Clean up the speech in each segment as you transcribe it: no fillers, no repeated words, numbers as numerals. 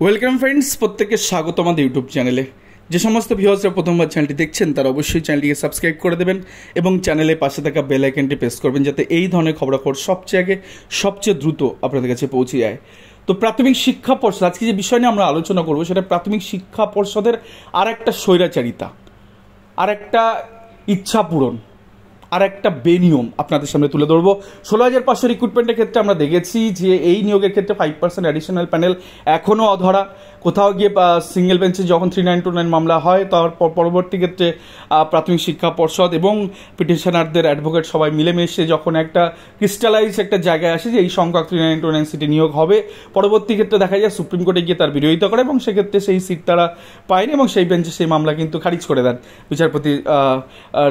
Welcome friends, প্রত্যেককে স্বাগত আমাদের ইউটিউব চ্যানেলে। যে সমস্ত ভিউয়ার্সরা প্রথমবার চ্যানেলটি দেখছেন তারা অবশ্যই চ্যানেলটিকে সাবস্ক্রাইব করে দেবেন এবং চ্যানেলের পাশে থাকা বেল আইকনটি প্রেস করবেন যাতে এই ধরনের খবরাখবর সবচেয়ে আগে সবচেয়ে দ্রুত আপনাদের কাছে পৌঁছে যায়। তো প্রাথমিক শিক্ষা পর্ষদ, আজকে যে বিষয় নিয়ে আমরা আলোচনা করবো সেটা প্রাথমিক শিক্ষা পর্ষদের আর একটা স্বৈরাচারিতা, আর একটা ইচ্ছা পূরণ, আর একটা বেনিয়ম আপনাদের সামনে তুলে ধরবো। 16,500 রিক্রুটমেন্টের ক্ষেত্রে আমরা দেখেছি যে এই নিয়োগের ক্ষেত্রে 5% অ্যাডিশনাল প্যানেল এখনও অধরা। কোথাও গিয়ে সিঙ্গেল বেঞ্চে যখন 3929 মামলা হয় তার পরবর্তী ক্ষেত্রে প্রাথমিক শিক্ষা পর্ষদ এবং পিটিশনারদের অ্যাডভোকেট সবাই মিলেমিশে যখন একটা ক্রিস্টালাইজ একটা জায়গায় আসে যে এই সংখ্যক 3929 সিটে নিয়োগ হবে, পরবর্তী ক্ষেত্রে দেখা যায় সুপ্রিম কোর্টে গিয়ে তার বিরোধিতা করে এবং সেক্ষেত্রে সেই সিট তারা পায়নি এবং সেই বেঞ্চে সেই মামলা কিন্তু খারিজ করে দেন বিচারপতি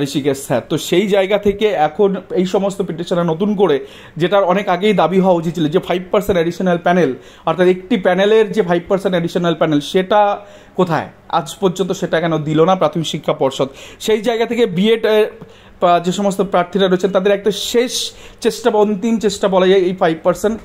ঋষিকেশ স্যার। তো সেই জায়গা থেকে এখন এই সমস্ত পিটিশনার নতুন করে, যেটার অনেক আগেই দাবি হওয়া উচিত ছিল যে 5% অ্যাডিশনাল প্যানেল, অর্থাৎ একটি প্যানেলের যে 5% অ্যাডিশনাল প্যানেল সেটা কোথায়, আজ পর্যন্ত সেটা কেন দিল না প্রাথমিক শিক্ষা পর্ষদ। সেই জায়গা থেকে বিএড যে সমস্ত প্রার্থীরা রয়েছেন তাদের একটা শেষ চেষ্টা বা অন্তিম চেষ্টা বলা যায় এই 5%,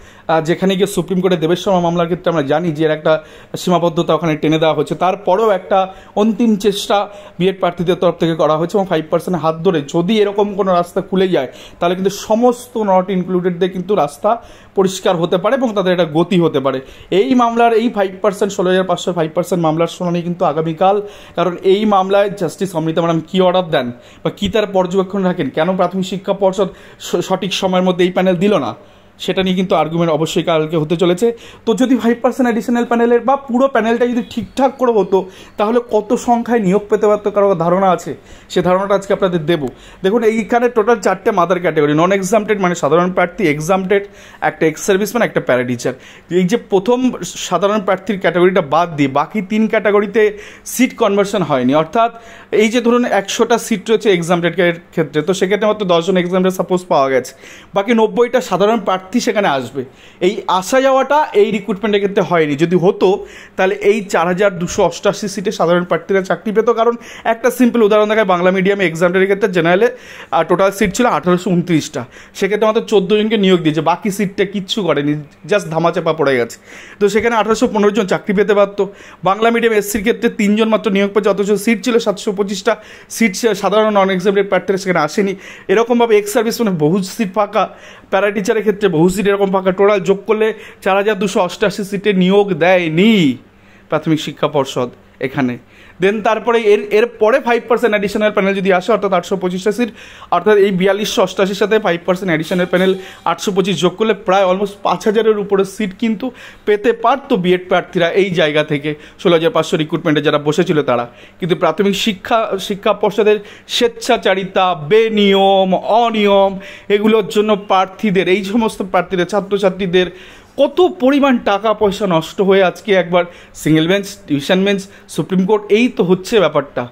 যেখানে গিয়ে সুপ্রিম কোর্টে দেবেশ শর্মা মামলার ক্ষেত্রে আমরা জানি যে এর একটা সীমাবদ্ধতা ওখানে টেনে দেওয়া হচ্ছে, তারপরেও একটা অন্তিম চেষ্টা বিএড প্রার্থীদের তরফ থেকে করা হয়েছে এবং 5% হাত ধরে যদি এরকম কোনো রাস্তা খুলে যায় তাহলে কিন্তু সমস্ত নট ইনক্লুডেডদের কিন্তু রাস্তা পরিষ্কার হতে পারে এবং তাদের একটা গতি হতে পারে। এই মামলার এই 5% 16,500 5% মামলার শুনানি কিন্তু আগামীকাল, কারণ এই মামলায় জাস্টিস অমৃতা ম্যাডাম কী অর্ডার দেন বা কী তার পর্যবেক্ষণ রাখেন, কেন প্রাথমিক শিক্ষা পর্ষদ সঠিক সময়ের মধ্যে এই প্যানেল দিল না, সেটা নিয়ে কিন্তু আর্গুমেন্ট অবশ্যই কালকে হতে চলেছে। তো যদি 5% অ্যাডিশনাল প্যানেলের বা পুরো প্যানেলটা যদি ঠিকঠাক করে হতো তাহলে কত সংখ্যায় নিয়োগ পেতে পারতো কারো ধারণা আছে? সে ধারণাটা আজকে আপনাদের দেবো। দেখুন, এইখানে টোটাল 4টে মাদার ক্যাটাগরি, নন এক্সামটেড মানে সাধারণ প্রার্থী, এক্সামটেড একটা এক্স সার্ভিসম্যান, একটা প্যারা টিচার। এই যে প্রথম সাধারণ প্রার্থীর ক্যাটাগরিটা বাদ দিয়ে বাকি 3 ক্যাটাগরিতে সিট কনভার্সন হয়নি, অর্থাৎ এই যে ধরুন 100টা সিট রয়েছে এক্সামটেডের ক্ষেত্রে, তো সেক্ষেত্রে মাত্র 10 জন এক্সামটেড সাপোজ পাওয়া গেছে, বাকি 90টা সাধারণ প্রার্থী সেখানে আসবে। এই আসা যাওয়াটা এই রিক্রুটমেন্টের ক্ষেত্রে হয়নি। যদি হতো তাহলে এই 4,288 সিটে সাধারণ প্রার্থীরা চাকরি পেত। কারণ একটা সিম্পল উদাহরণ দেখায়, বাংলা মিডিয়ামে এক্সামটের ক্ষেত্রে জেনারেলে টোটাল সিট ছিল 1829টা, সেক্ষেত্রে মাত্র 14 জনকে নিয়োগ দিয়েছে, বাকি সিটটা কিচ্ছু করেনি, জাস্ট ধামাচাপা পড়ে গেছে। তো সেখানে 1815 জন চাকরি পেতে পারতো। বাংলা মিডিয়াম এসসির ক্ষেত্রে 3 জন মাত্র নিয়োগ পেয়েছে, অথচ সিট ছিল 725টা সিট সাধারণ নন এক্সামটেড প্রার্থীরা সেখানে আসেনি। এরকমভাবে এক্স সার্ভিস মানে বহু সিট ফাঁকা, প্যারা টিচারের ক্ষেত্রে বহু সিট এরকম ফাঁকা, টোটাল যোগ করলে 4,288 সিটে নিয়োগ দেয়নি প্রাথমিক শিক্ষা পর্ষদ এখানে। দেন তারপরে এর পরে 5% অ্যাডিশনাল প্যানেল যদি আসে, অর্থাৎ 825টা সিট, অর্থাৎ এই 4288 সাথে 5% অ্যাডিশনাল প্যানেল 825 যোগ করলে প্রায় অলমোস্ট 5,000-এর উপরে সিট কিন্তু পেতে পারতো বিএড প্রার্থীরা এই জায়গা থেকে। 16,500 রিক্রুটমেন্টে যারা বসেছিল তারা, কিন্তু প্রাথমিক শিক্ষা পর্ষদের স্বেচ্ছাচারিতা, বেনিয়ম, অনিয়ম, এগুলোর জন্য প্রার্থীদের, এই সমস্ত প্রার্থীদের, ছাত্রছাত্রীদের কত পরিমাণ টাকা পয়সা নষ্ট হয়ে আজকে একবার single bench, division bench, supreme court, এই তো হচ্ছে ব্যাপারটা।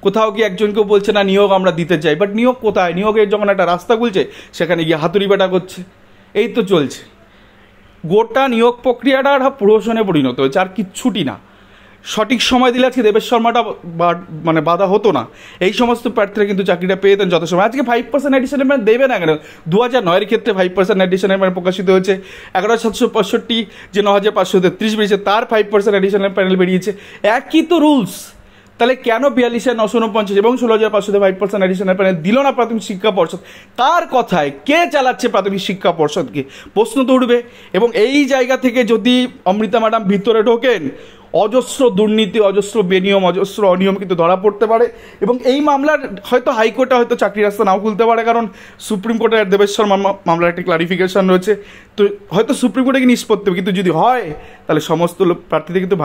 কোথাও গিয়ে একজনকেও বলছে না নিয়োগ আমরা দিতে চাই, বাট নিয়োগ কোথায়? নিয়োগের যখন একটা রাস্তা খুলছে সেখানে গিয়ে হাতুড়ি বাটা করছে, এই তো চলছে। গোটা নিয়োগ প্রক্রিয়াটা প্রহসনে পরিণত হয়েছে, আর কিচ্ছুটি না। সঠিক সময় দিলে আজকে দেবেশ শর্মাটা মানে বাধা হতো না, এই সমস্ত প্রার্থীরা কিন্তু চাকরিটা পেয়ে যেতেন যত সময়। আজকে 5% অ্যাডিশনাল প্যানেল দেবে না কেন? 2009-এর ক্ষেত্রে 5% অ্যাডিশনাল প্যানেল প্রকাশিত হয়েছে, 11,765 যে 9,533 বেরিয়েছে তার 5% অ্যাডিশনাল প্যানেল বেরিয়েছে, একই তো রুলস। তাহলে কেন 42,949 এবং 16,500 5% অ্যাডিশনাল প্যানেল দিল না প্রাথমিক শিক্ষা পর্ষদ? কার কথায় কে চালাচ্ছে প্রাথমিক শিক্ষা পর্ষদকে? প্রশ্ন তো উঠবে। এবং এই জায়গা থেকে যদি অমৃতা ম্যাডাম ভিতরে ঢোকেন, অজস্র দুর্নীতি, অজস্র বেনিয়ম, অজস্র অনিয়ম কিন্তু ধরা পড়তে পারে এবং এই মামলার হয়তো হাইকোর্টে হয়তো চাকরি রাস্তা নাও খুলতে পারে, কারণ সুপ্রিম কোর্টের দেবেশ শর্মা মামলার একটা ক্লারিফিকেশন রয়েছে, তো হয়তো সুপ্রিম কোর্টে কি নিষ্পত্তি হবে। কিন্তু যদি হয় তাহলে সমস্ত প্রার্থীদের কিন্তু